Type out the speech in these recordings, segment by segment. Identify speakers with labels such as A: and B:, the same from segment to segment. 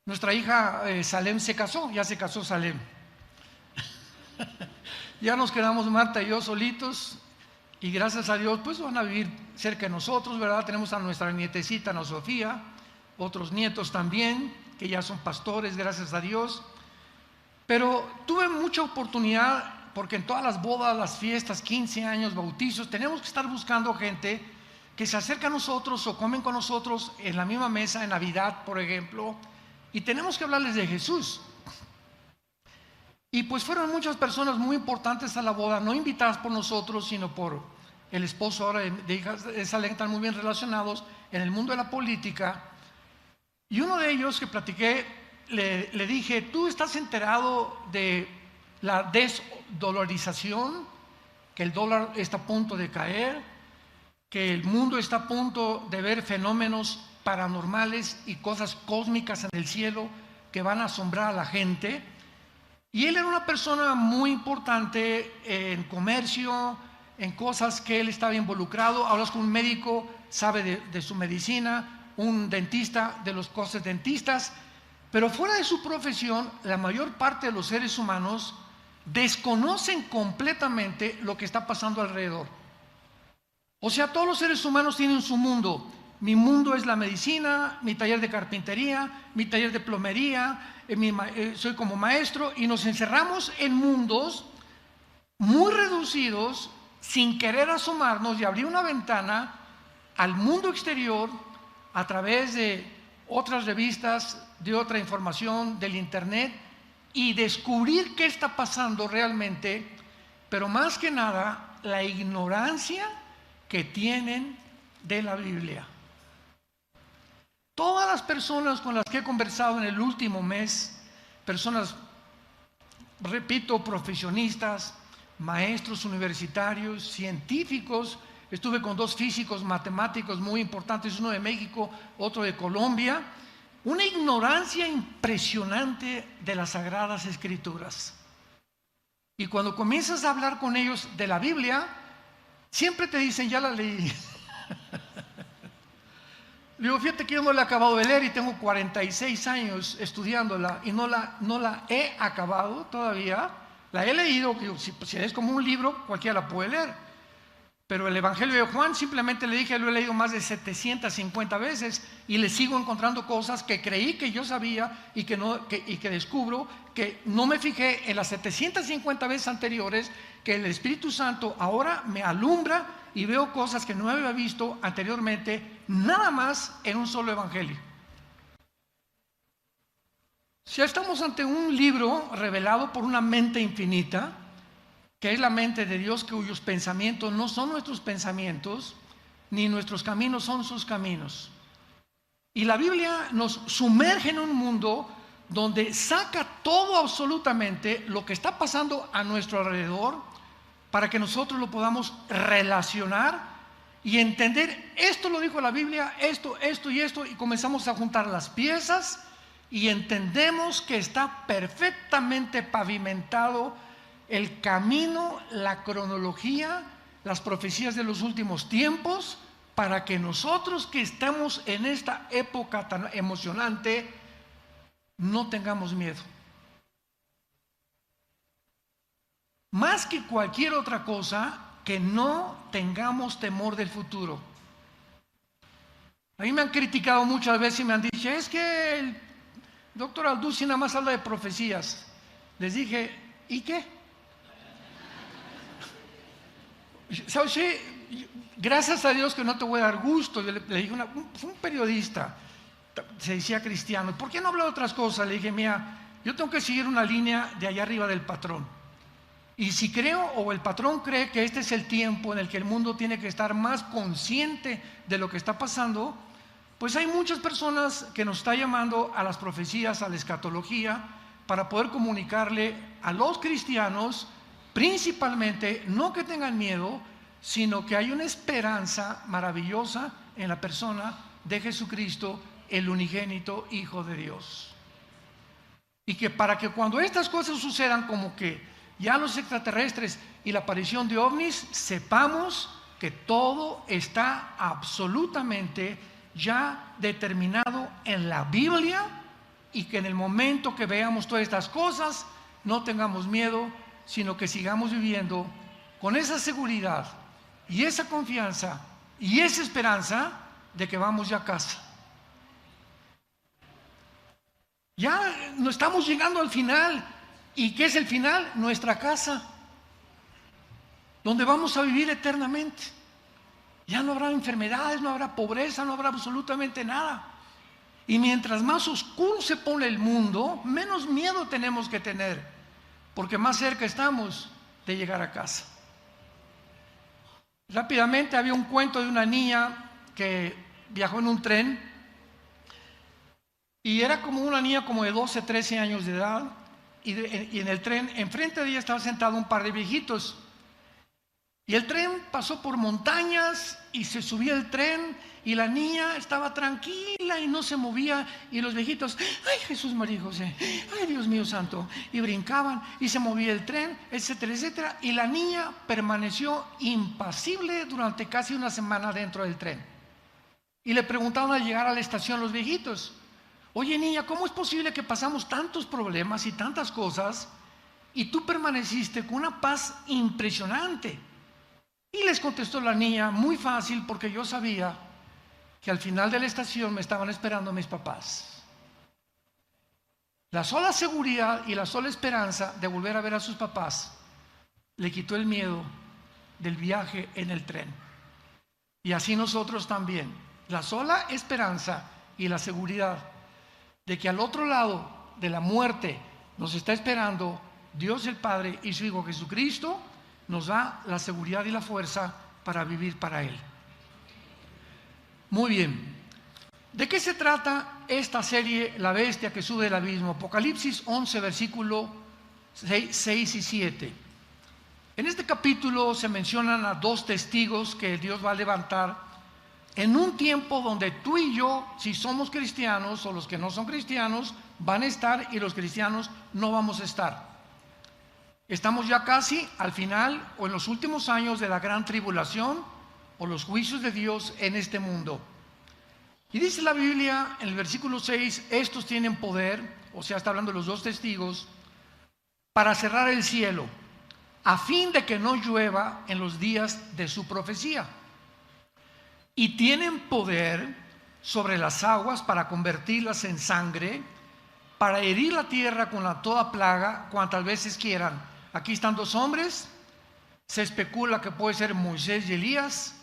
A: Nuestra hija Salem se casó, ya se casó Salem. Ya nos quedamos Marta y yo solitos y gracias a Dios pues van a vivir cerca de nosotros, ¿verdad? Tenemos a nuestra nietecita Ana Sofía, otros nietos también que ya son pastores, gracias a Dios. Pero tuve mucha oportunidad porque en todas las bodas, las fiestas, 15 años, bautizos, tenemos que estar buscando gente que se acerca a nosotros o comen con nosotros en la misma mesa en Navidad, por ejemplo, y tenemos que hablarles de Jesús. Y pues fueron muchas personas muy importantes a la boda, no invitadas por nosotros, sino por el esposo ahora de hijas de Salem, están muy bien relacionados en el mundo de la política. Y uno de ellos que platiqué, le dije, ¿tú estás enterado de la desdolarización? Que el dólar está a punto de caer, que el mundo está a punto de ver fenómenos paranormales y cosas cósmicas en el cielo que van a asombrar a la gente. Y él era una persona muy importante en comercio, en cosas que él estaba involucrado. Hablas con un médico, sabe de su medicina, un dentista de los cosas dentistas, pero fuera de su profesión, la mayor parte de los seres humanos desconocen completamente lo que está pasando alrededor. O sea, todos los seres humanos tienen su mundo. Mi mundo es la medicina, mi taller de carpintería, mi taller de plomería, soy como maestro, y nos encerramos en mundos muy reducidos sin querer asomarnos y abrir una ventana al mundo exterior a través de otras revistas, de otra información, del internet, y descubrir qué está pasando realmente, pero más que nada la ignorancia que tienen de la Biblia. Todas las personas con las que he conversado en el último mes, personas, repito, profesionistas, maestros universitarios, científicos, estuve con dos físicos matemáticos muy importantes, uno de México, otro de Colombia, una ignorancia impresionante de las Sagradas Escrituras. Y cuando comienzas a hablar con ellos de la Biblia, siempre te dicen, ya la leí. Le digo, fíjate que yo no la he acabado de leer y tengo 46 años estudiándola y no la he acabado todavía. La he leído, digo, si es como un libro, cualquiera la puede leer. Pero el Evangelio de Juan simplemente le dije, lo he leído más de 750 veces y le sigo encontrando cosas que creí que yo sabía y que descubro que no me fijé en las 750 veces anteriores, que el Espíritu Santo ahora me alumbra y veo cosas que no había visto anteriormente, nada más en un solo evangelio. Si estamos ante un libro revelado por una mente infinita, que es la mente de Dios, cuyos pensamientos no son nuestros pensamientos, ni nuestros caminos son sus caminos. Y la Biblia nos sumerge en un mundo donde saca todo absolutamente lo que está pasando a nuestro alrededor, para que nosotros lo podamos relacionar y entender, esto lo dijo la Biblia, esto y esto, y comenzamos a juntar las piezas y entendemos que está perfectamente pavimentado el camino, la cronología, las profecías de los últimos tiempos, para que nosotros que estamos en esta época tan emocionante no tengamos miedo. Más que cualquier otra cosa, que no tengamos temor del futuro. A mí me han criticado muchas veces y me han dicho, es que el doctor Alducin nada más habla de profecías. Les dije, ¿y qué? ¿Sabes? Gracias a Dios que no te voy a dar gusto. Le dije, fue un periodista, se decía cristiano, ¿por qué no habla de otras cosas? Le dije, mira, yo tengo que seguir una línea de allá arriba del patrón. Y si creo o el patrón cree que este es el tiempo en el que el mundo tiene que estar más consciente de lo que está pasando, pues hay muchas personas que nos están llamando a las profecías, a la escatología, para poder comunicarle a los cristianos, principalmente, no que tengan miedo, sino que hay una esperanza maravillosa en la persona de Jesucristo, el unigénito Hijo de Dios. Y que para que cuando estas cosas sucedan, como que ya los extraterrestres y la aparición de ovnis, sepamos que todo está absolutamente ya determinado en la Biblia y que en el momento que veamos todas estas cosas no tengamos miedo, sino que sigamos viviendo con esa seguridad y esa confianza y esa esperanza de que vamos ya a casa. Ya no estamos llegando al final. ¿Y qué es el final? Nuestra casa, donde vamos a vivir eternamente. Ya no habrá enfermedades, no habrá pobreza, no habrá absolutamente nada. Y mientras más oscuro se pone el mundo, menos miedo tenemos que tener, porque más cerca estamos de llegar a casa. Rápidamente, había un cuento de una niña que viajó en un tren, y era como una niña como de 12, 13 años de edad, y en el tren, enfrente de ella estaba sentado un par de viejitos. Y el tren pasó por montañas y se subía el tren y la niña estaba tranquila y no se movía, y los viejitos, ay Jesús, María y José, ay Dios mío santo, y brincaban y se movía el tren, etcétera, etcétera, y la niña permaneció impasible durante casi una semana dentro del tren. Y le preguntaron al llegar a la estación los viejitos, oye niña, ¿cómo es posible que pasamos tantos problemas y tantas cosas y tú permaneciste con una paz impresionante? Y les contestó la niña, muy fácil, porque yo sabía que al final de la estación me estaban esperando mis papás. La sola seguridad y la sola esperanza de volver a ver a sus papás le quitó el miedo del viaje en el tren. Y así nosotros también, la sola esperanza y la seguridad de que al otro lado de la muerte nos está esperando Dios el Padre y su Hijo Jesucristo, nos da la seguridad y la fuerza para vivir para Él. Muy bien. ¿De qué se trata esta serie, La Bestia que sube del abismo? Apocalipsis 11, versículo 6 y 7. En este capítulo se mencionan a dos testigos que Dios va a levantar en un tiempo donde tú y yo, si somos cristianos o los que no son cristianos, van a estar y los cristianos no vamos a estar. Estamos ya casi al final o en los últimos años de la gran tribulación o los juicios de Dios en este mundo. Y dice la Biblia en el versículo 6, estos tienen poder, o sea, está hablando de los dos testigos, para cerrar el cielo, a fin de que no llueva en los días de su profecía. Y tienen poder sobre las aguas para convertirlas en sangre, para herir la tierra con toda plaga, cuantas veces quieran. Aquí están dos hombres, se especula que puede ser Moisés y Elías,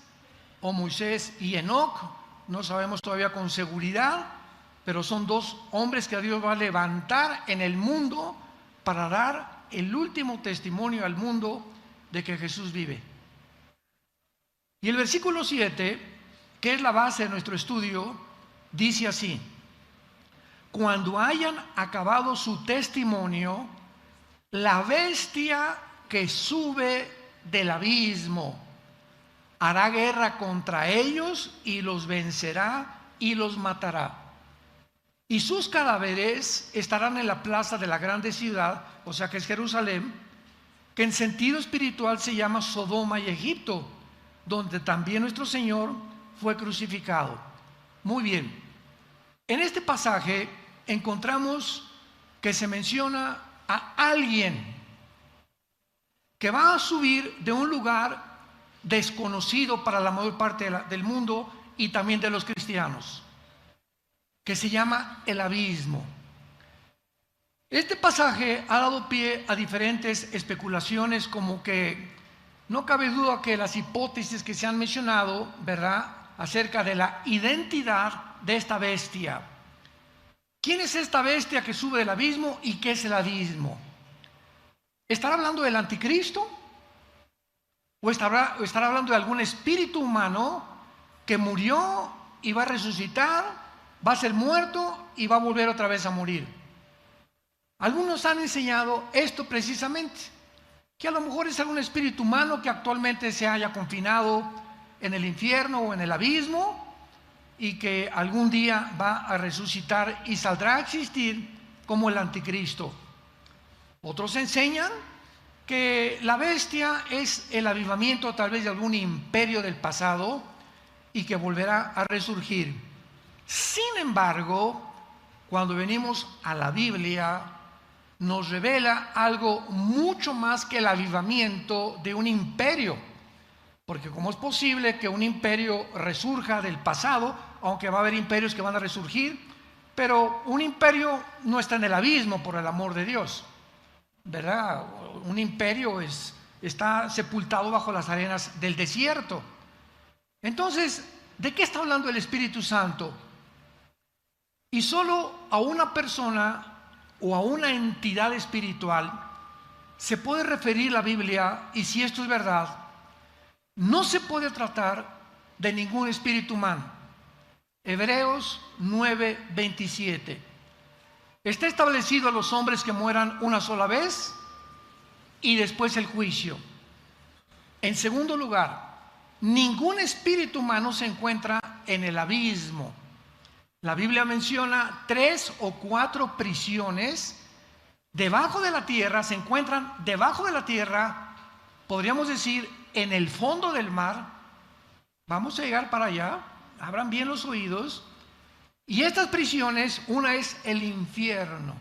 A: o Moisés y Enoc, no sabemos todavía con seguridad, pero son dos hombres que Dios va a levantar en el mundo para dar el último testimonio al mundo de que Jesús vive. Y el versículo 7, que es la base de nuestro estudio, dice así: cuando hayan acabado su testimonio, la bestia que sube del abismo hará guerra contra ellos y los vencerá y los matará. Y sus cadáveres estarán en la plaza de la grande ciudad, o sea que es Jerusalén, que en sentido espiritual se llama Sodoma y Egipto, donde también nuestro Señor fue crucificado. Muy bien, en este pasaje encontramos que se menciona a alguien que va a subir de un lugar desconocido para la mayor parte del mundo y también de los cristianos, que se llama el abismo. Este pasaje ha dado pie a diferentes especulaciones, como que no cabe duda que las hipótesis que se han mencionado, ¿verdad?, acerca de la identidad de esta bestia. ¿Quién es esta bestia que sube del abismo y qué es el abismo? ¿Estará hablando del anticristo? ¿O estará hablando de algún espíritu humano que murió y va a resucitar, va a ser muerto y va a volver otra vez a morir? Algunos han enseñado esto precisamente, que a lo mejor es algún espíritu humano que actualmente se haya confinado en el infierno o en el abismo y que algún día va a resucitar y saldrá a existir como el anticristo. Otros enseñan que la bestia es el avivamiento tal vez de algún imperio del pasado y que volverá a resurgir. Sin embargo, cuando venimos a la Biblia, nos revela algo mucho más que el avivamiento de un imperio. Porque ¿cómo es posible que un imperio resurja del pasado? Aunque va a haber imperios que van a resurgir, pero un imperio no está en el abismo, por el amor de Dios, ¿verdad? Un imperio está sepultado bajo las arenas del desierto. Entonces, ¿de qué está hablando el Espíritu Santo? Y solo a una persona o a una entidad espiritual se puede referir la Biblia, y si esto es verdad, no se puede tratar de ningún espíritu humano. Hebreos 9:27. Está establecido a los hombres que mueran una sola vez y después el juicio. En segundo lugar, ningún espíritu humano se encuentra en el abismo. La Biblia menciona 3 o 4 prisiones debajo de la tierra, se encuentran debajo de la tierra, podríamos decir en el fondo del mar. Vamos a llegar para allá, abran bien los oídos. Y estas prisiones, una es el infierno,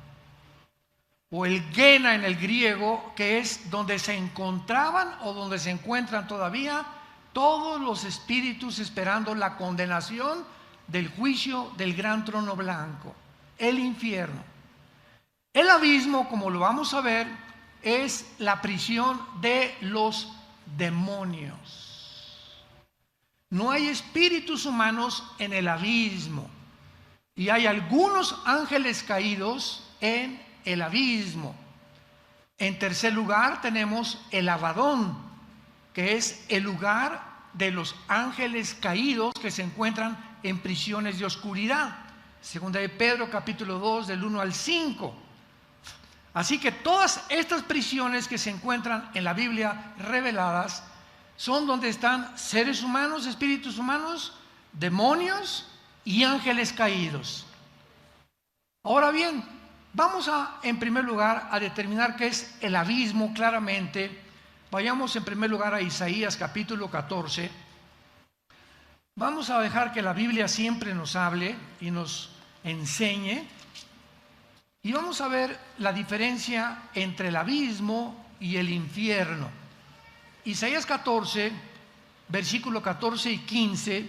A: o el Gena en el griego, que es donde se encontraban o donde se encuentran todavía todos los espíritus esperando la condenación del juicio del gran trono blanco, el infierno. El abismo, como lo vamos a ver, es la prisión de los demonios. No hay espíritus humanos en el abismo, y hay algunos ángeles caídos en el abismo. En tercer lugar tenemos el Abadón, que es el lugar de los ángeles caídos que se encuentran en prisiones de oscuridad. Segunda de Pedro capítulo 2 del 1 al 5. Así que todas estas prisiones que se encuentran en la Biblia reveladas son donde están seres humanos, espíritus humanos, demonios y ángeles caídos. Ahora bien, vamos en primer lugar a determinar qué es el abismo claramente. Vayamos en primer lugar a Isaías capítulo 14. Vamos a dejar que la Biblia siempre nos hable y nos enseñe. Y vamos a ver la diferencia entre el abismo y el infierno. Isaías 14, versículo 14 y 15,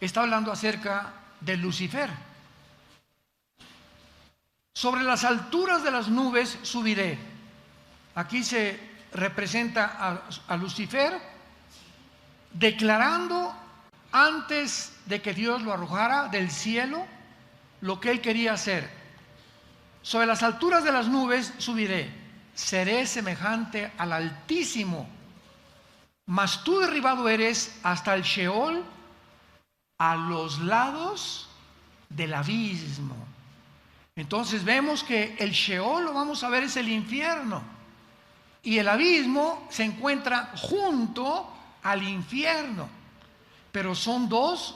A: está hablando acerca de Lucifer. Sobre las alturas de las nubes subiré. Aquí se representa a Lucifer declarando antes de que Dios lo arrojara del cielo lo que él quería hacer. Sobre las alturas de las nubes subiré, seré semejante al Altísimo, mas tú derribado eres hasta el Sheol, a los lados del abismo. Entonces vemos que el Sheol, lo vamos a ver, es el infierno, y el abismo se encuentra junto al infierno, pero son dos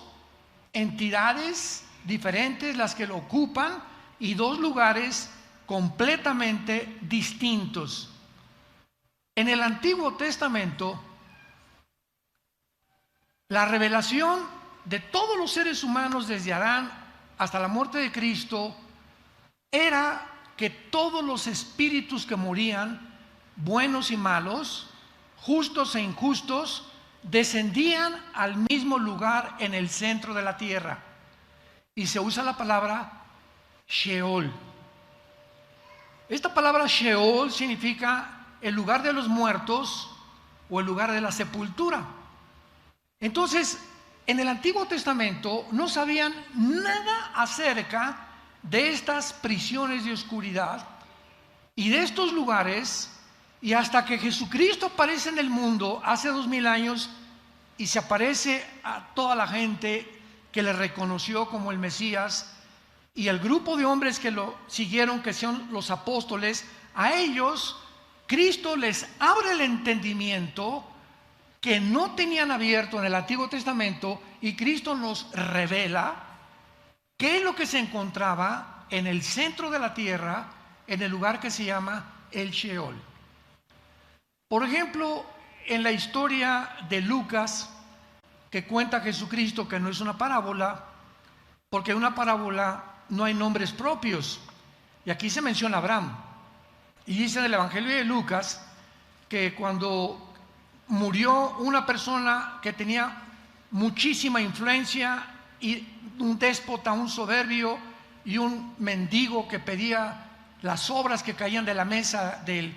A: entidades diferentes las que lo ocupan y dos lugares completamente distintos. En el Antiguo Testamento, la revelación de todos los seres humanos desde Adán hasta la muerte de Cristo era que todos los espíritus que morían, buenos y malos, justos e injustos, descendían al mismo lugar en el centro de la tierra. Y se usa la palabra Sheol. Esta palabra Sheol significa el lugar de los muertos o el lugar de la sepultura. Entonces, en el Antiguo Testamento no sabían nada acerca de estas prisiones de oscuridad y de estos lugares, y hasta que Jesucristo aparece en el mundo hace 2000 años y se aparece a toda la gente que le reconoció como el Mesías, y el grupo de hombres que lo siguieron, que son los apóstoles, a ellos Cristo les abre el entendimiento que no tenían abierto en el Antiguo Testamento, y Cristo nos revela qué es lo que se encontraba en el centro de la tierra, en el lugar que se llama el Sheol. Por ejemplo, en la historia de Lucas, que cuenta Jesucristo, que no es una parábola, porque una parábola no hay nombres propios. Y aquí se menciona Abraham. Y dice en el Evangelio de Lucas que cuando murió una persona que tenía muchísima influencia, y un déspota, un soberbio y un mendigo que pedía las obras que caían de la mesa del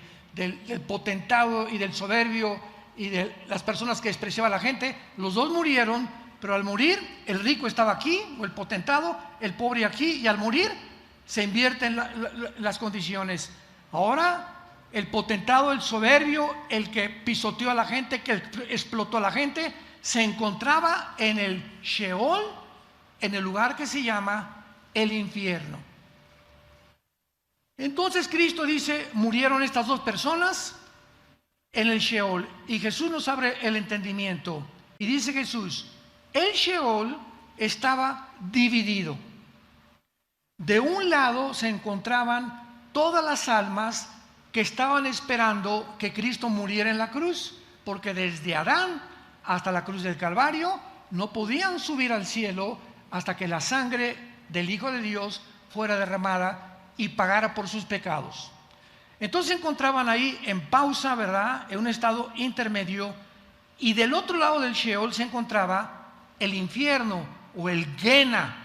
A: potentado y del soberbio y de las personas que despreciaba a la gente, los dos murieron, pero al morir el rico estaba aquí, o el potentado, el pobre aquí, y al morir se invierten las condiciones. Ahora el potentado, el soberbio, el que pisoteó a la gente, que explotó a la gente, se encontraba en el Sheol, en el lugar que se llama el infierno. Entonces Cristo dice, murieron estas dos personas en el Sheol, y Jesús nos abre el entendimiento, y dice Jesús, el Sheol estaba dividido. De un lado se encontraban todas las almas que estaban esperando que Cristo muriera en la cruz, porque desde Adán hasta la cruz del Calvario no podían subir al cielo hasta que la sangre del Hijo de Dios fuera derramada y pagara por sus pecados. Entonces se encontraban ahí en pausa, ¿verdad?, en un estado intermedio, y del otro lado del Sheol se encontraba el infierno, o el Gehenna,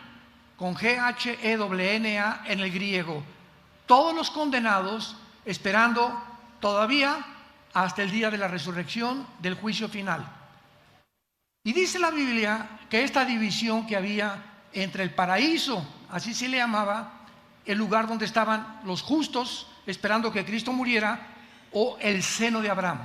A: con G-H-E-N-A en el griego. Todos los condenados esperando todavía hasta el día de la resurrección, del juicio final. Y dice la Biblia que esta división que había entre el paraíso, así se le llamaba, el lugar donde estaban los justos esperando que Cristo muriera, o el seno de Abraham.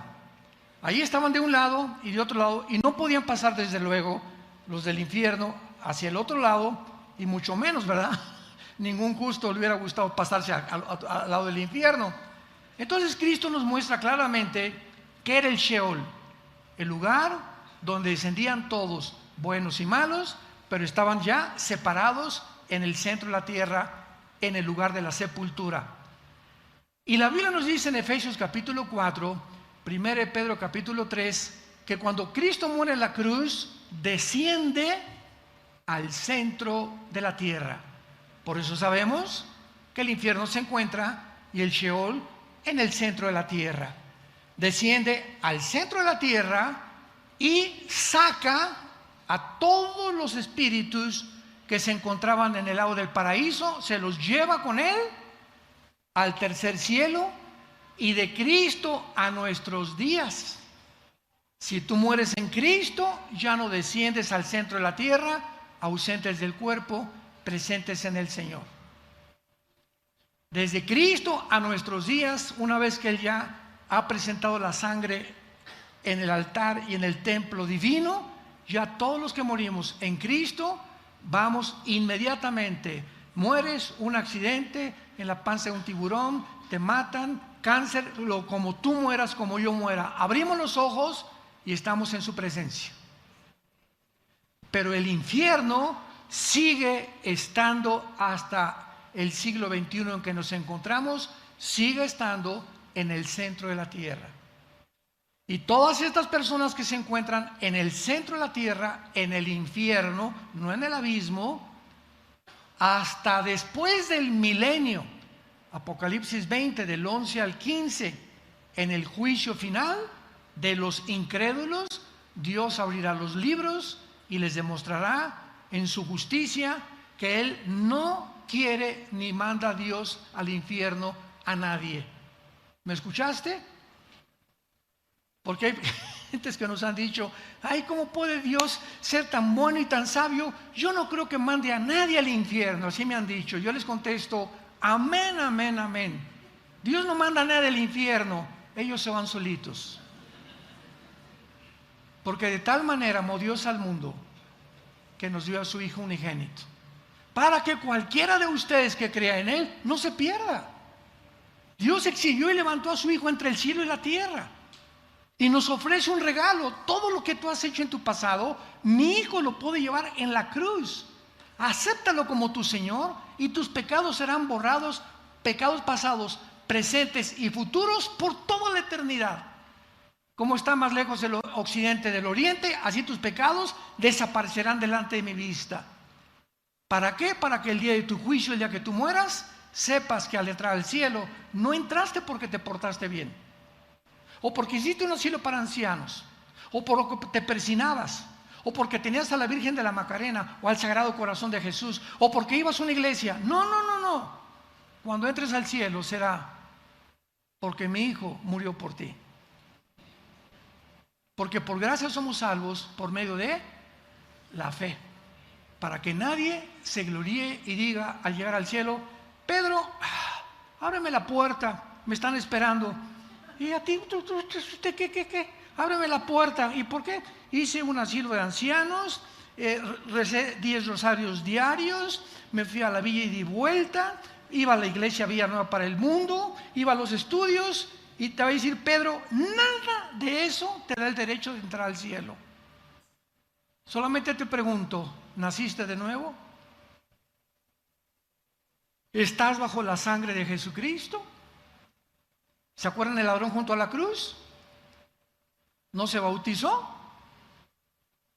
A: Ahí estaban de un lado y de otro lado, y no podían pasar desde luego los del infierno hacia el otro lado, y mucho menos, ¿verdad? Ningún justo le hubiera gustado pasarse al lado del infierno. Entonces Cristo nos muestra claramente que era el Sheol, el lugar donde descendían todos, buenos y malos, pero estaban ya separados en el centro de la tierra, en el lugar de la sepultura. Y la Biblia nos dice en Efesios capítulo 4, 1 Pedro capítulo 3, que cuando Cristo muere en la cruz, desciende al centro de la tierra. Por eso sabemos que el infierno se encuentra, y el Sheol, en el centro de la tierra. Desciende al centro de la tierra y saca a todos los espíritus que se encontraban en el lado del paraíso, se los lleva con él al tercer cielo, y de Cristo a nuestros días. Si tú mueres en Cristo, ya no desciendes al centro de la tierra, ausentes del cuerpo, presentes en el Señor. Desde Cristo a nuestros días, una vez que Él ya ha presentado la sangre en el altar y en el templo divino, ya todos los que morimos en Cristo, vamos inmediatamente. Mueres, un accidente, en la panza de un tiburón, te matan, cáncer, como tú mueras, como yo muera. Abrimos los ojos y estamos en su presencia. Pero el infierno sigue estando hasta el siglo XXI en que nos encontramos, sigue estando en el centro de la tierra. Y todas estas personas que se encuentran en el centro de la tierra, en el infierno, no en el abismo, hasta después del milenio, Apocalipsis 20, del 11 al 15, en el juicio final de los incrédulos, Dios abrirá los libros y les demostrará en su justicia que Él no quiere ni manda a Dios al infierno a nadie. ¿Me escuchaste? Porque hay gentes que nos han dicho, ay, ¿cómo puede Dios ser tan bueno y tan sabio? Yo no creo que mande a nadie al infierno. Así me han dicho. Yo les contesto, amén, amén, amén. Dios no manda a nadie al infierno, ellos se van solitos. Porque de tal manera amó Dios al mundo que nos dio a su Hijo unigénito, para que cualquiera de ustedes que crea en Él no se pierda. Dios exhibió y levantó a su Hijo entre el cielo y la tierra, y nos ofrece un regalo. Todo lo que tú has hecho en tu pasado, mi Hijo lo puede llevar en la cruz. Acéptalo como tu Señor y tus pecados serán borrados, pecados pasados, presentes y futuros, por toda la eternidad. Como está más lejos el occidente del oriente, así tus pecados desaparecerán delante de mi vista. ¿Para qué? Para que el día de tu juicio, el día que tú mueras, sepas que al entrar al cielo no entraste porque te portaste bien, o porque hiciste un asilo para ancianos, o porque te persinabas, o porque tenías a la Virgen de la Macarena o al Sagrado Corazón de Jesús, o porque ibas a una iglesia. No, no, no, no. Cuando entres al cielo será porque mi hijo murió por ti. Porque por gracia somos salvos por medio de la fe, para que nadie se gloríe y diga al llegar al cielo: Pedro, ábreme la puerta, me están esperando. Y a ti, ¿usted qué? Ábreme la puerta. ¿Y por qué? Hice un asilo de ancianos, recé 10 rosarios diarios, me fui a la villa y di vuelta, iba a la iglesia Villanueva para el Mundo, iba a los estudios. Y te va a decir Pedro: nada de eso te da el derecho de entrar al cielo. Solamente te pregunto: ¿naciste de nuevo? ¿Estás bajo la sangre de Jesucristo? ¿Se acuerdan del ladrón junto a la cruz? ¿No se bautizó?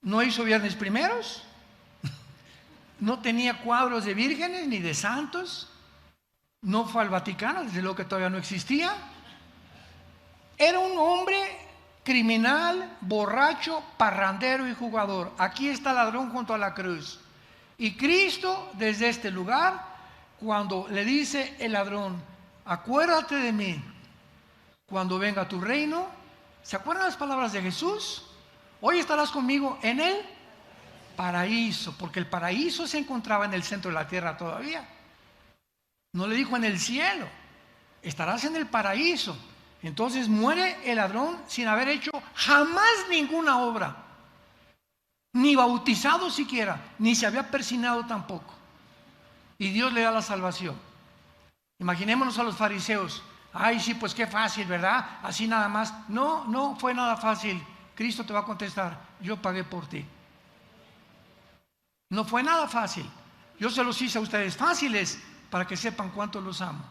A: ¿No hizo viernes primeros? ¿No tenía cuadros de vírgenes ni de santos? ¿No fue al Vaticano? Desde luego que todavía no existía. Era un hombre criminal, borracho, parrandero y jugador. Aquí está el ladrón junto a la cruz. Y Cristo, desde este lugar, cuando le dice el ladrón: acuérdate de mí cuando venga tu reino. ¿Se acuerdan las palabras de Jesús? Hoy estarás conmigo en el paraíso, porque el paraíso se encontraba en el centro de la tierra todavía. No le dijo en el cielo, estarás en el paraíso. Entonces muere el ladrón sin haber hecho jamás ninguna obra, ni bautizado siquiera, ni se había persinado tampoco. Y Dios le da la salvación. Imaginémonos a los fariseos: ay, sí, pues qué fácil, ¿verdad? Así nada más. No, no fue nada fácil. Cristo te va a contestar: yo pagué por ti. No fue nada fácil. Yo se los hice a ustedes fáciles para que sepan cuánto los amo.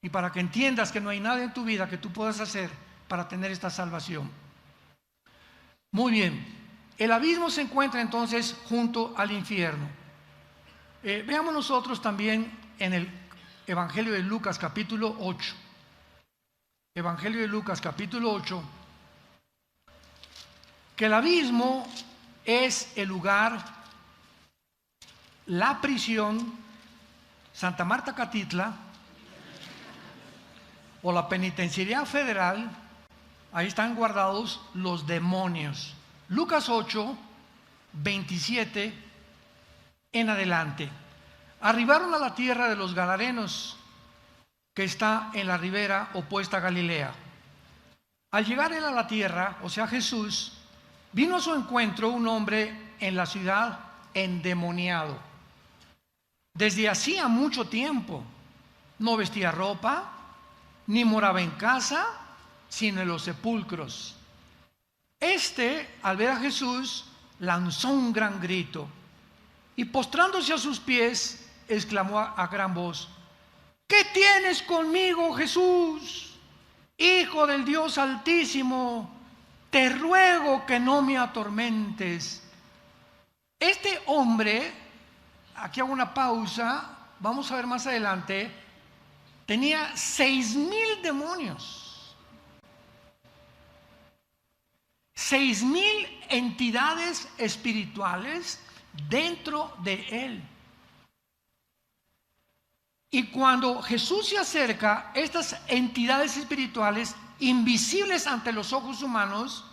A: Y para que entiendas que no hay nada en tu vida que tú puedas hacer para tener esta salvación. Muy bien, el abismo se encuentra entonces junto al infierno. Veamos nosotros también en el Evangelio de Lucas capítulo 8. Evangelio de Lucas capítulo 8, que el abismo es el lugar, la prisión, Santa Marta Catitla, o la penitenciaría federal. Ahí están guardados los demonios. Lucas 8, 27 en adelante. Arribaron a la tierra de los Gadarenos, que está en la ribera opuesta a Galilea. Al llegar él a la tierra, o sea Jesús, vino a su encuentro un hombre en la ciudad endemoniado. Desde hacía mucho tiempo no vestía ropa, ni moraba en casa, sino en los sepulcros. Al ver a Jesús, lanzó un gran grito y postrándose a sus pies, exclamó a gran voz: ¿qué tienes conmigo, Jesús, Hijo del Dios Altísimo? Te ruego que no me atormentes. Este hombre, aquí hago una pausa, vamos a ver más adelante, tenía 6,000 demonios, 6,000 entidades espirituales dentro de él. Y cuando Jesús se acerca, estas entidades espirituales, invisibles ante los ojos humanos,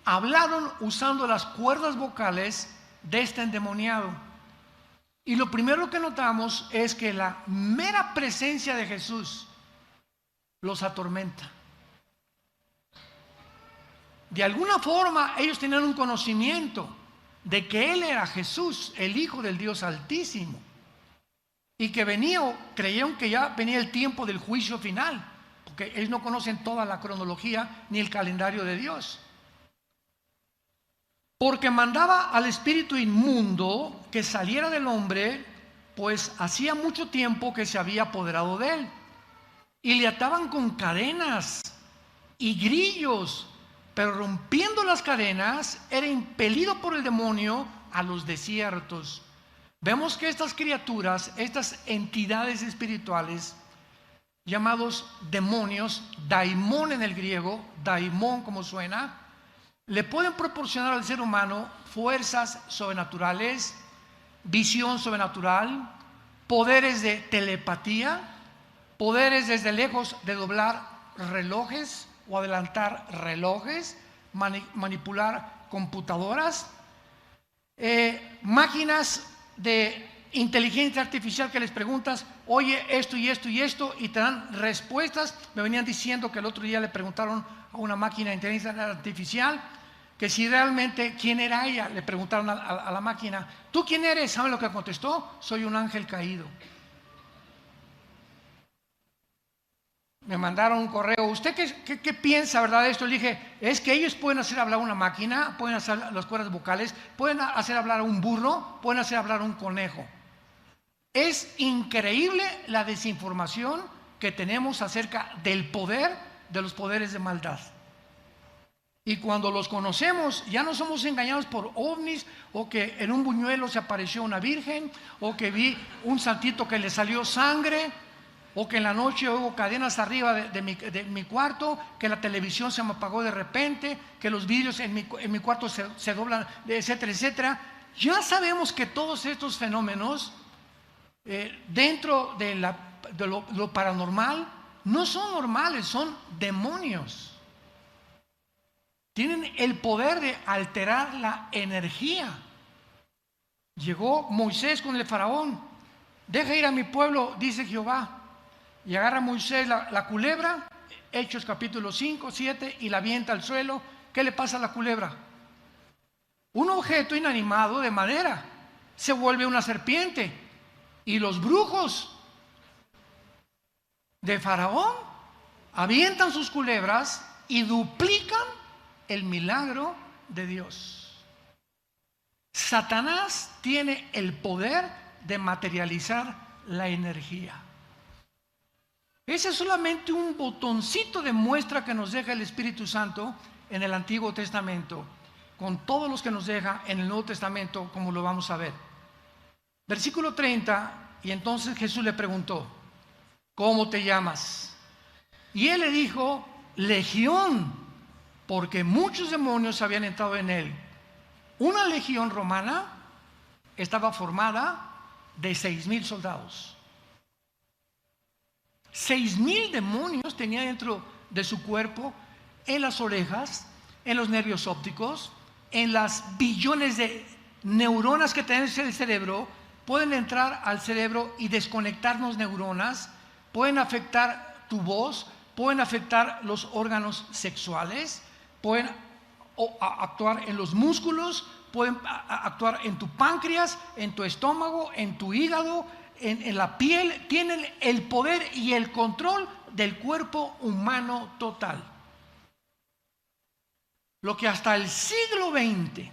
A: hablaron usando las cuerdas vocales de este endemoniado. Y lo primero que notamos es que la mera presencia de Jesús los atormenta. De alguna forma ellos tenían un conocimiento de que Él era Jesús, el Hijo del Dios Altísimo, y que creyeron que ya venía el tiempo del juicio final, porque ellos no conocen toda la cronología ni el calendario de Dios. Porque mandaba al espíritu inmundo que saliera del hombre, pues hacía mucho tiempo que se había apoderado de él. Y le ataban con cadenas y grillos, pero rompiendo las cadenas era impelido por el demonio a los desiertos, vemos que estas criaturas, estas entidades espirituales, llamados demonios, daimón en el griego, daimón como suena, le pueden proporcionar al ser humano fuerzas sobrenaturales, visión sobrenatural, poderes de telepatía, poderes desde lejos de doblar relojes o adelantar relojes, manipular computadoras, máquinas de inteligencia artificial que les preguntas, oye, esto y esto y esto, y te dan respuestas. Me venían diciendo que el otro día le preguntaron a una máquina de inteligencia artificial que si realmente quién era ella. Le preguntaron a la máquina, ¿tú quién eres? ¿Saben lo que contestó? Soy un ángel caído. Me mandaron un correo, ¿usted qué piensa, verdad, de esto? Le dije, es que ellos pueden hacer hablar a una máquina, pueden hacer las cuerdas vocales, pueden hacer hablar a un burro, pueden hacer hablar a un conejo. Es increíble la desinformación que tenemos acerca del poder de los poderes de maldad. Y cuando los conocemos, ya no somos engañados por ovnis, o que en un buñuelo se apareció una virgen, o que vi un santito que le salió sangre, o que en la noche hubo cadenas arriba de mi cuarto, que la televisión se me apagó de repente, que los vidrios en mi cuarto se doblan, etcétera, etcétera. Ya sabemos que todos estos fenómenos dentro de lo paranormal no son normales, son demonios. Tienen el poder de alterar la energía. Llegó Moisés con el faraón, deja ir a mi pueblo, dice Jehová. Y agarra a Moisés la culebra, Hechos capítulo 5, 7, y la avienta al suelo. ¿Qué le pasa a la culebra? Un objeto inanimado de madera se vuelve una serpiente. Y los brujos de Faraón avientan sus culebras y duplican el milagro de Dios. Satanás tiene el poder de materializar la energía. Ese es solamente un botoncito de muestra que nos deja el Espíritu Santo en el Antiguo Testamento, con todos los que nos deja en el Nuevo Testamento, como lo vamos a ver. Versículo 30, y entonces Jesús le preguntó, ¿cómo te llamas? Y él le dijo, Legión, porque muchos demonios habían entrado en él. Una legión romana estaba formada de 6,000 soldados. 6,000 demonios tenía dentro de su cuerpo, en las orejas, en los nervios ópticos, en las billones de neuronas que tenemos en el cerebro. Pueden entrar al cerebro y desconectarnos neuronas, pueden afectar tu voz, pueden afectar los órganos sexuales, pueden actuar en los músculos, pueden actuar en tu páncreas, en tu estómago, en tu hígado, en la piel. Tienen el poder y el control del cuerpo humano total. Lo que hasta el siglo XX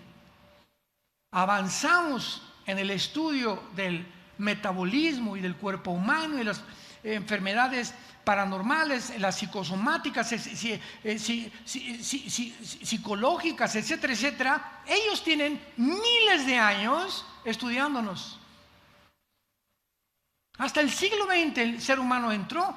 A: avanzamos en el estudio del metabolismo y del cuerpo humano y las enfermedades paranormales, las psicosomáticas, psicológicas, etcétera, etcétera. Ellos tienen miles de años estudiándonos. Hasta el siglo XX el ser humano entró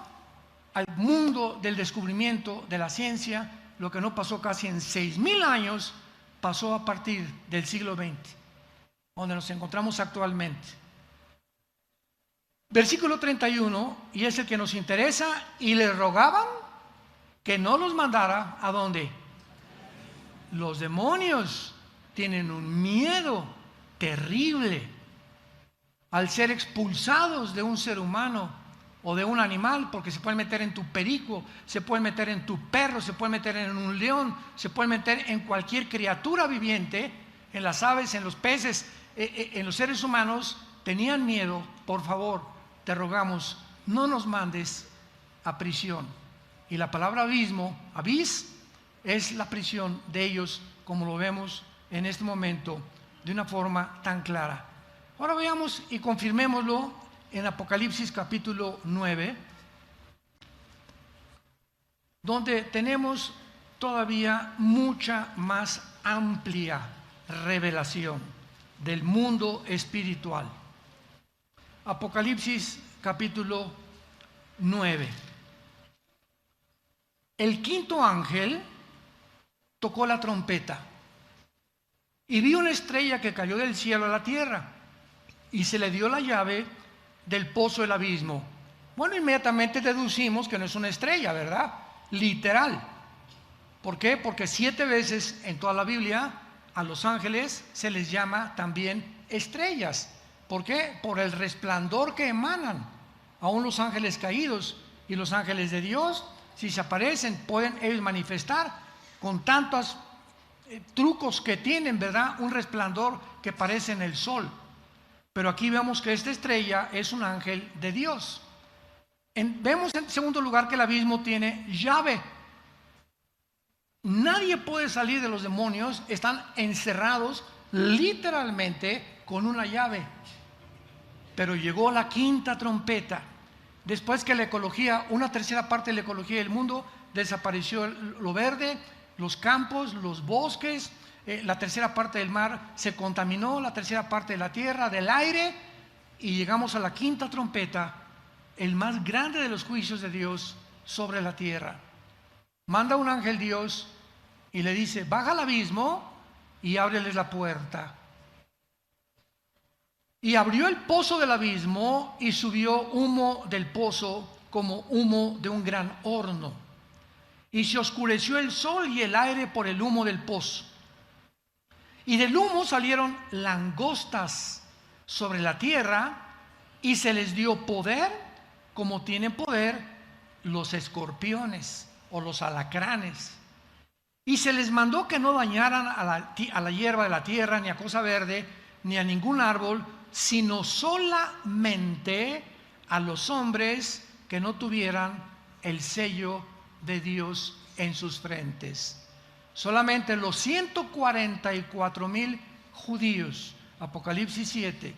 A: al mundo del descubrimiento de la ciencia. Lo que no pasó casi en 6,000 años pasó a partir del siglo XX, donde nos encontramos actualmente. Versículo 31, y es el que nos interesa, y le rogaban que no los mandara. ¿A dónde? Los demonios tienen un miedo terrible al ser expulsados de un ser humano o de un animal, porque se pueden meter en tu perico, se pueden meter en tu perro, se pueden meter en un león, se pueden meter en cualquier criatura viviente, en las aves, en los peces, en los seres humanos. Tenían miedo. Por favor, te rogamos, no nos mandes a prisión. Y la palabra abismo, abis, es la prisión de ellos, como lo vemos en este momento de una forma tan clara. Ahora veamos y confirmémoslo en Apocalipsis capítulo 9, donde tenemos todavía mucha más amplia revelación del mundo espiritual. Apocalipsis capítulo 9. El quinto ángel tocó la trompeta y vi una estrella que cayó del cielo a la tierra y se le dio la llave del pozo del abismo. Bueno, inmediatamente deducimos que no es una estrella, ¿verdad? Literal. ¿Por qué? Porque 7 veces en toda la Biblia a los ángeles se les llama también estrellas. ¿Por qué? Por el resplandor que emanan. Aún los ángeles caídos y los ángeles de Dios, si se aparecen, pueden ellos manifestar con tantos trucos que tienen, ¿verdad? Un resplandor que parece en el sol. Pero aquí vemos que esta estrella es un ángel de Dios. Vemos en segundo lugar que el abismo tiene llave. Nadie puede salir de los demonios, están encerrados literalmente con una llave. Pero llegó la quinta trompeta. Después que la ecología, una tercera parte de la ecología del mundo, desapareció lo verde, los campos, los bosques, la tercera parte del mar se contaminó, la tercera parte de la tierra, del aire, y llegamos a la quinta trompeta, el más grande de los juicios de Dios sobre la tierra. Manda un ángel Dios y le dice: baja al abismo y ábreles la puerta. Y abrió el pozo del abismo y subió humo del pozo como humo de un gran horno. Y se oscureció el sol y el aire por el humo del pozo. Y del humo salieron langostas sobre la tierra y se les dio poder como tienen poder los escorpiones o los alacranes. Y se les mandó que no dañaran a la hierba de la tierra, ni a cosa verde, ni a ningún árbol, sino solamente a los hombres que no tuvieran el sello de Dios en sus frentes. Solamente los 144,000 judíos, Apocalipsis 7,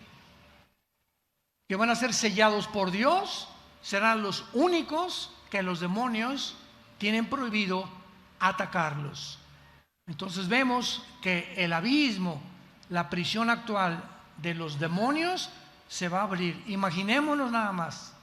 A: que van a ser sellados por Dios, serán los únicos que los demonios tienen prohibido atacarlos. Entonces vemos que el abismo, la prisión actual de los demonios, se va a abrir. Imaginémonos nada más.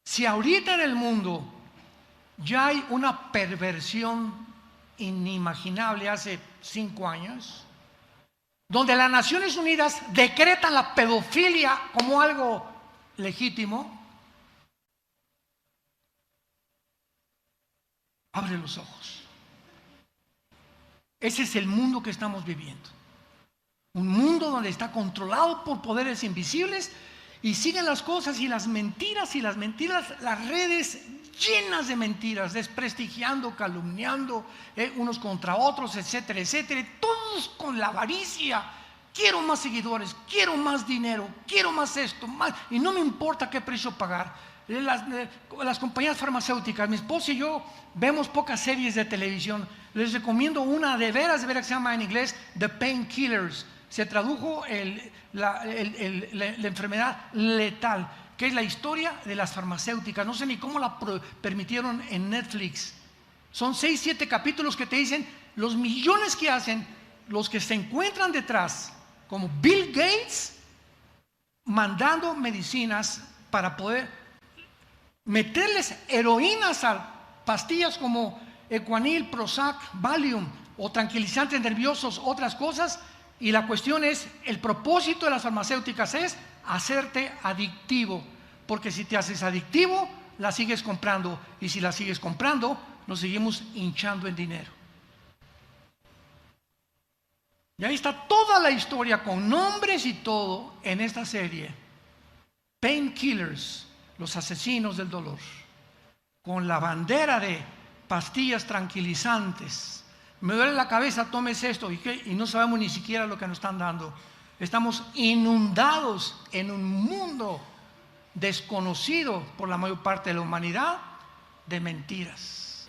A: Si ahorita en el mundo ya hay una perversión inimaginable hace 5 años, donde las Naciones Unidas decretan la pedofilia como algo legítimo, abre los ojos. Ese es el mundo que estamos viviendo. Un mundo donde está controlado por poderes invisibles y siguen las cosas y las mentiras, las redes llenas de mentiras, desprestigiando, calumniando unos contra otros, etcétera, etcétera. Todos con la avaricia. Quiero más seguidores, quiero más dinero, quiero más esto, más, y no me importa qué precio pagar. Las compañías farmacéuticas, mi esposa y yo vemos pocas series de televisión. Les recomiendo una de veras que se llama en inglés The Painkillers. Se tradujo la enfermedad letal, que es la historia de las farmacéuticas. No sé ni cómo la permitieron en Netflix. Son 6, 7 capítulos que te dicen los millones que hacen los que se encuentran detrás, como Bill Gates, mandando medicinas para poder meterles heroínas a pastillas como Equanil, Prozac, Valium o tranquilizantes nerviosos, otras cosas. Y la cuestión es, el propósito de las farmacéuticas es hacerte adictivo, porque si te haces adictivo, la sigues comprando, y si la sigues comprando, nos seguimos hinchando en dinero. Y ahí está toda la historia con nombres y todo en esta serie. Painkillers, los asesinos del dolor, con la bandera de pastillas tranquilizantes. Me duele la cabeza, tómese esto, y no sabemos ni siquiera lo que nos están dando. Estamos inundados en un mundo desconocido por la mayor parte de la humanidad de mentiras.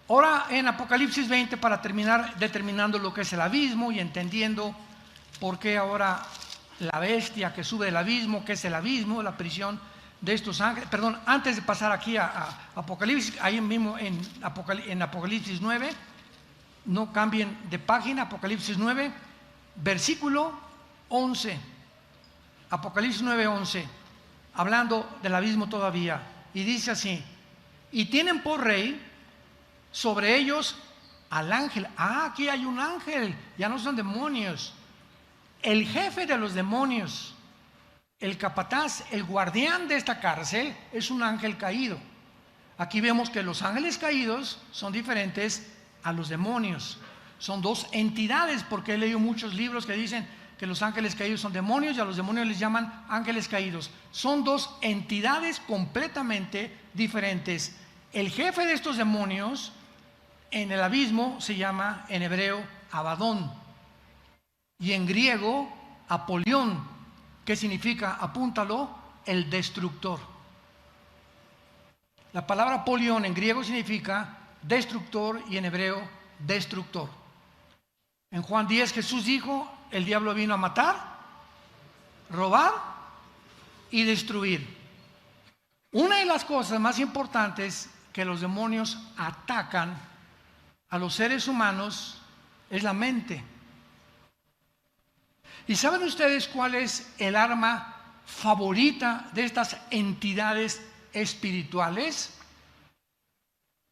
A: Ahora en Apocalipsis 20, para terminar determinando lo que es el abismo y entendiendo por qué ahora la bestia que sube del abismo, que es el abismo, la prisión de estos ángeles. Perdón, antes de pasar aquí a Apocalipsis, ahí mismo en Apocalipsis 9, no cambien de página, Apocalipsis 9, versículo 11. Apocalipsis 9, 11, hablando del abismo todavía, y dice así: y tienen por rey sobre ellos al ángel. Aquí hay un ángel, ya no son demonios. El jefe de los demonios, el capataz, el guardián de esta cárcel, es un ángel caído. Aquí vemos que los ángeles caídos son diferentes a los demonios. Son dos entidades, porque he leído muchos libros que dicen que los ángeles caídos son demonios y a los demonios les llaman ángeles caídos. Son dos entidades completamente diferentes. El jefe de estos demonios en el abismo se llama en hebreo Abadón y en griego Apolión, que significa, apúntalo, el destructor. La palabra Apolión en griego significa destructor y en hebreo destructor. En Juan 10 Jesús dijo: el diablo vino a matar, robar y destruir. Una de las cosas más importantes que los demonios atacan a los seres humanos es la mente. ¿Y saben ustedes cuál es el arma favorita de estas entidades espirituales?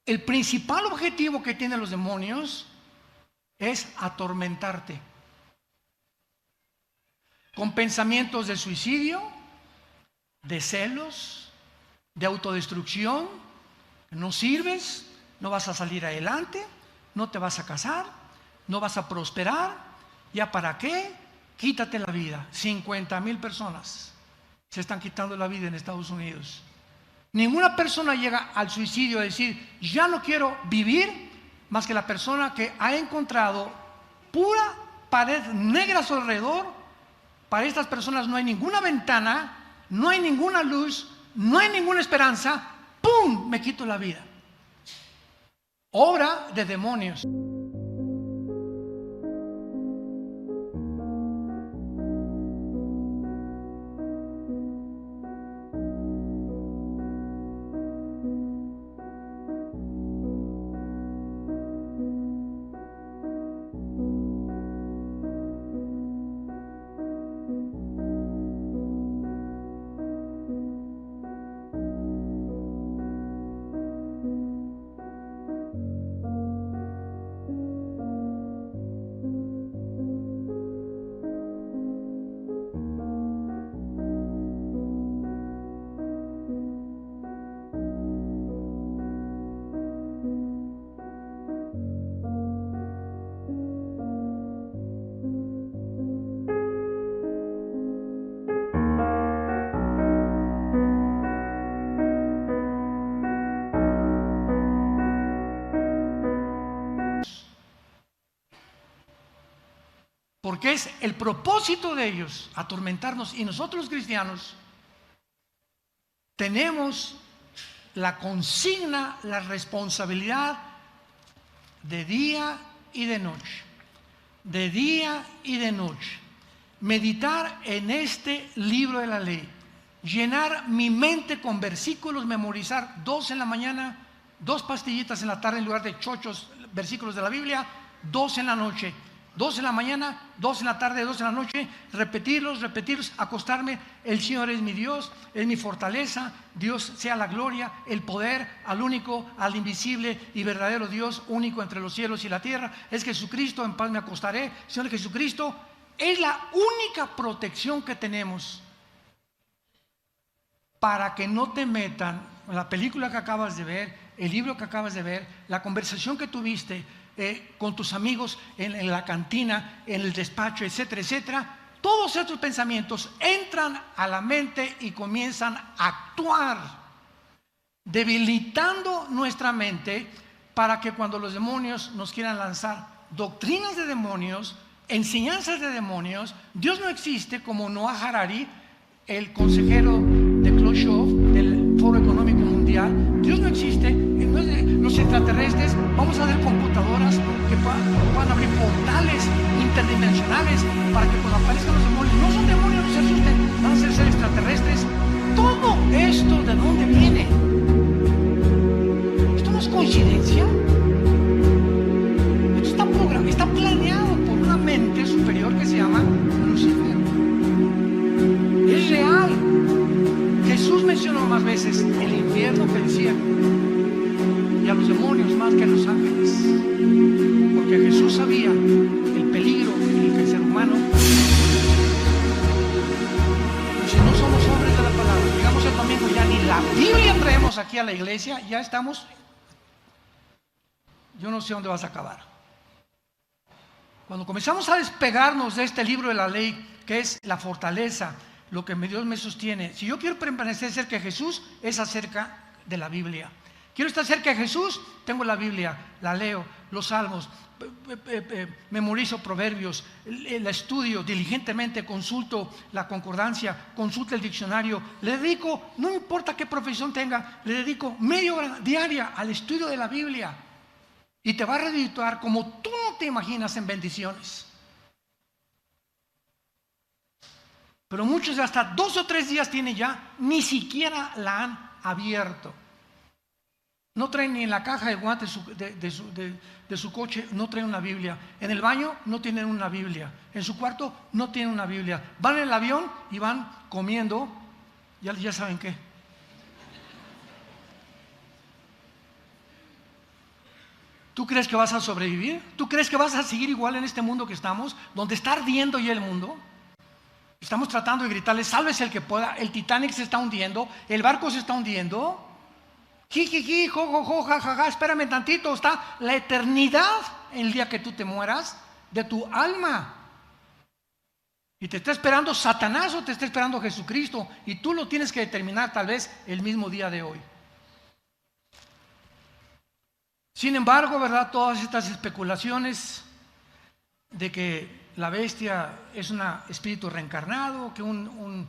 A: El principal objetivo que tienen los demonios es atormentarte con pensamientos de suicidio, de celos, de autodestrucción. No sirves, no vas a salir adelante, no te vas a casar, no vas a prosperar. ¿Ya para qué? Quítate la vida. 50,000 personas se están quitando la vida en Estados Unidos. Ninguna persona llega al suicidio a decir: ya no quiero vivir, más que la persona que ha encontrado pura pared negra a su alrededor. Para estas personas no hay ninguna ventana, no hay ninguna luz, no hay ninguna esperanza. ¡Pum! Me quito la vida. Obra de demonios. Porque es el propósito de ellos atormentarnos, y nosotros los cristianos tenemos la consigna, la responsabilidad de día y de noche, de día y de noche, meditar en este libro de la ley, llenar mi mente con versículos, memorizar 2 en la mañana, 2 pastillitas en la tarde en lugar de chochos versículos de la Biblia, 2 en la noche. 2 en la mañana, 2 en la tarde, 2 en la noche, repetirlos, acostarme. El Señor es mi Dios, es mi fortaleza. Dios sea la gloria, el poder al único, al invisible y verdadero Dios, único entre los cielos y la tierra. Es Jesucristo, en paz me acostaré. Señor Jesucristo es la única protección que tenemos para que no te metan la película que acabas de ver, el libro que acabas de ver, la conversación que tuviste con tus amigos en la cantina, en el despacho, etcétera, etcétera. Todos estos pensamientos entran a la mente y comienzan a actuar, debilitando nuestra mente para que cuando los demonios nos quieran lanzar doctrinas de demonios, enseñanzas de demonios, Dios no existe, como Noah Harari, el consejero de Khrushchev del Foro Económico Mundial. Dios no existe. Los extraterrestres, vamos a ver computadoras que puedan abrir portales interdimensionales para que cuando aparezcan los demonios, no son demonios, no se asusten, van a ser seres extraterrestres. Todo esto, ¿de dónde viene? Esto no es coincidencia. Esto está programado, está planeado por una mente superior que se llama Lucifer. Es real. Jesús mencionó más veces el infierno que decía, y a los demonios más que a los ángeles, porque Jesús sabía el peligro en el que el ser humano, y si no somos hombres de la palabra, llegamos el domingo ya ni la Biblia traemos aquí a la iglesia, ya estamos, yo no sé dónde vas a acabar. Cuando comenzamos a despegarnos de este libro de la ley, que es la fortaleza, lo que Dios me sostiene, si yo quiero permanecer cerca de Jesús, es acerca de la Biblia. Quiero estar cerca de Jesús, tengo la Biblia, la leo, los salmos, memorizo proverbios, la estudio diligentemente, consulto la concordancia, consulto el diccionario, le dedico, no importa qué profesión tenga, le dedico media hora diaria al estudio de la Biblia y te va a redituar como tú no te imaginas en bendiciones. Pero muchos hasta 2 o 3 días tienen ya, ni siquiera la han abierto. No traen ni en la caja de guantes de su coche, no traen una Biblia. En el baño no tienen una Biblia. En su cuarto no tienen una Biblia. Van en el avión y van comiendo, ya saben qué. ¿Tú crees que vas a sobrevivir? ¿Tú crees que vas a seguir igual en este mundo que estamos, donde está ardiendo ya el mundo? Estamos tratando de gritarle, sálvese el que pueda. El Titanic se está hundiendo, el barco se está hundiendo. Jijiji, jojojo, jajaja, espérame tantito, está la eternidad el día que tú te mueras de tu alma. Y te está esperando Satanás o te está esperando Jesucristo, y tú lo tienes que determinar tal vez el mismo día de hoy. Sin embargo, ¿verdad? Todas estas especulaciones de que la bestia es un espíritu reencarnado, que un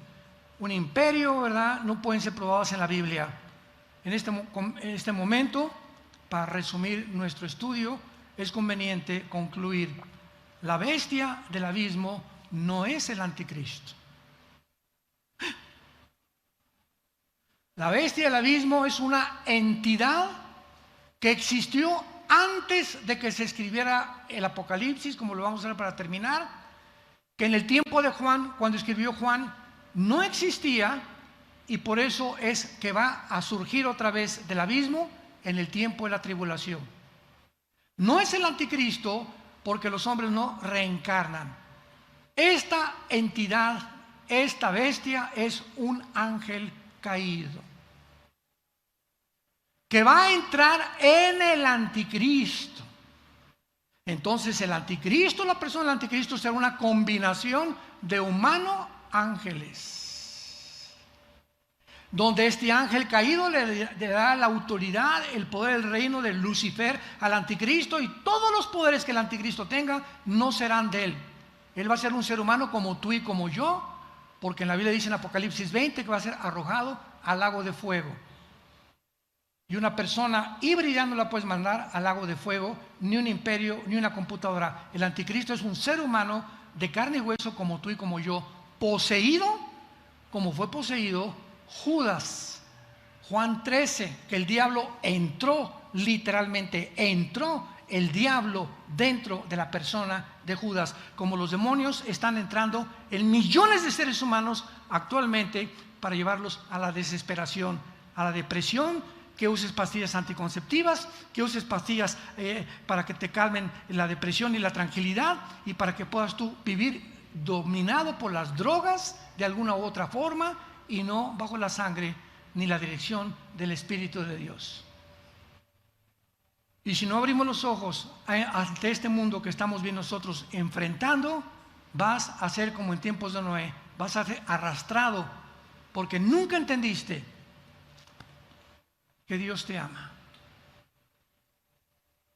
A: imperio, ¿verdad? No pueden ser probadas en la Biblia. En este momento, para resumir nuestro estudio, es conveniente concluir: la bestia del abismo no es el anticristo. La bestia del abismo es una entidad que existió antes de que se escribiera el Apocalipsis, como lo vamos a ver para terminar, que en el tiempo de Juan, cuando escribió Juan, no existía, y por eso es que va a surgir otra vez del abismo en el tiempo de la tribulación. No es el anticristo, porque los hombres no reencarnan. Esta entidad, esta bestia, es un ángel caído, que va a entrar en el anticristo. Entonces el anticristo, la persona del anticristo, será una combinación de humano-ángeles, donde este ángel caído le da la autoridad, el poder, el reino de Lucifer al anticristo, y todos los poderes que el anticristo tenga no serán de él. Él va a ser un ser humano como tú y como yo, porque en la Biblia dice en Apocalipsis 20 que va a ser arrojado al lago de fuego. Y una persona híbrida no la puedes mandar al lago de fuego, ni un imperio, ni una computadora. El anticristo es un ser humano de carne y hueso como tú y como yo, poseído como fue poseído Judas. Juan 13, que el diablo entró, literalmente entró el diablo dentro de la persona de Judas, como los demonios están entrando en millones de seres humanos actualmente para llevarlos a la desesperación, a la depresión, que uses pastillas anticonceptivas, que uses pastillas para que te calmen la depresión y la tranquilidad, y para que puedas tú vivir dominado por las drogas de alguna u otra forma y no bajo la sangre ni la dirección del Espíritu de Dios. Y si no abrimos los ojos ante este mundo que estamos bien nosotros enfrentando, vas a ser como en tiempos de Noé, vas a ser arrastrado porque nunca entendiste que Dios te ama,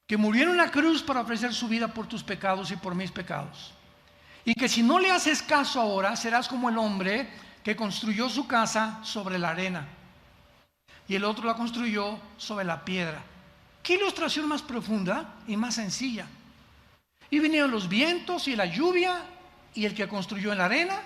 A: que murió en una cruz para ofrecer su vida por tus pecados y por mis pecados, y que si no le haces caso ahora, serás como el hombre que construyó su casa sobre la arena y el otro la construyó sobre la piedra. ¿Qué ilustración más profunda y más sencilla? Y vinieron los vientos y la lluvia, y el que construyó en la arena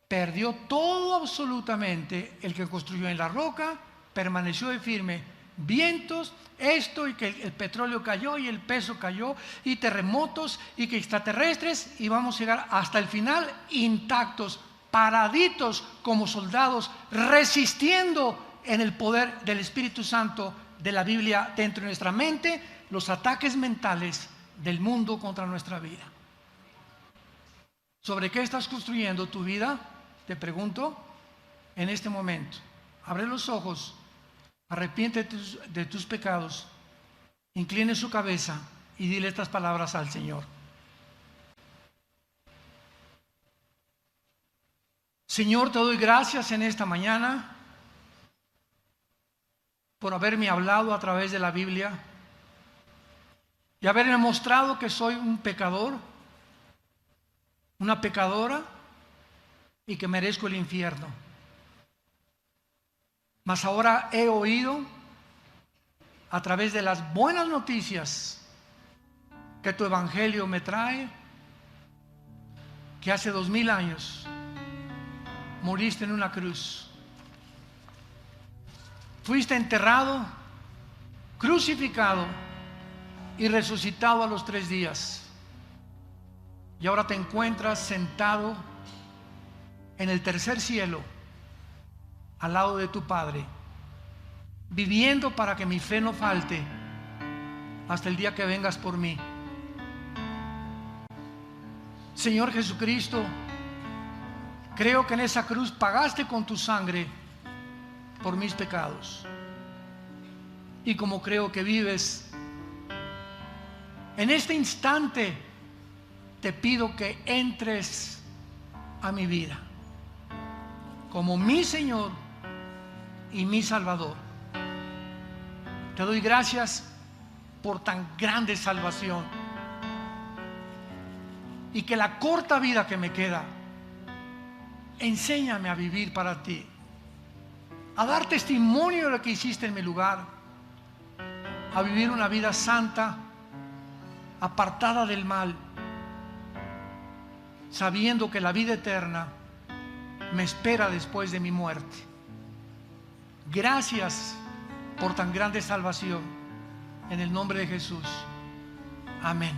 A: perdió todo absolutamente. El que construyó en la roca permaneció de firme. Vientos, esto, y que el petróleo cayó y el peso cayó, y terremotos, y que extraterrestres, y vamos a llegar hasta el final intactos, paraditos como soldados, resistiendo en el poder del Espíritu Santo de la Biblia dentro de nuestra mente, los ataques mentales del mundo contra nuestra vida. ¿Sobre qué estás construyendo tu vida? Te pregunto en este momento. Abre los ojos, arrepiéntete de tus pecados, incline su cabeza y dile estas palabras al Señor. Señor, te doy gracias en esta mañana por haberme hablado a través de la Biblia y haberme mostrado que soy un pecador, una pecadora, y que merezco el infierno. Mas ahora he oído a través de las buenas noticias que tu evangelio me trae, que hace 2000 años moriste en una cruz, fuiste enterrado, crucificado y resucitado a los 3 días, y ahora te encuentras sentado en el tercer cielo al lado de tu Padre, viviendo para que mi fe no falte hasta el día que vengas por mí. Señor Jesucristo, creo que en esa cruz pagaste con tu sangre por mis pecados, y como creo que vives en este instante, te pido que entres a mi vida como mi Señor y mi Salvador. Te doy gracias por tan grande salvación, y que la corta vida que me queda, enséñame a vivir para ti, a dar testimonio de lo que hiciste en mi lugar, a vivir una vida santa, apartada del mal, sabiendo que la vida eterna me espera después de mi muerte. Gracias por tan grande salvación, en el nombre de Jesús. Amén.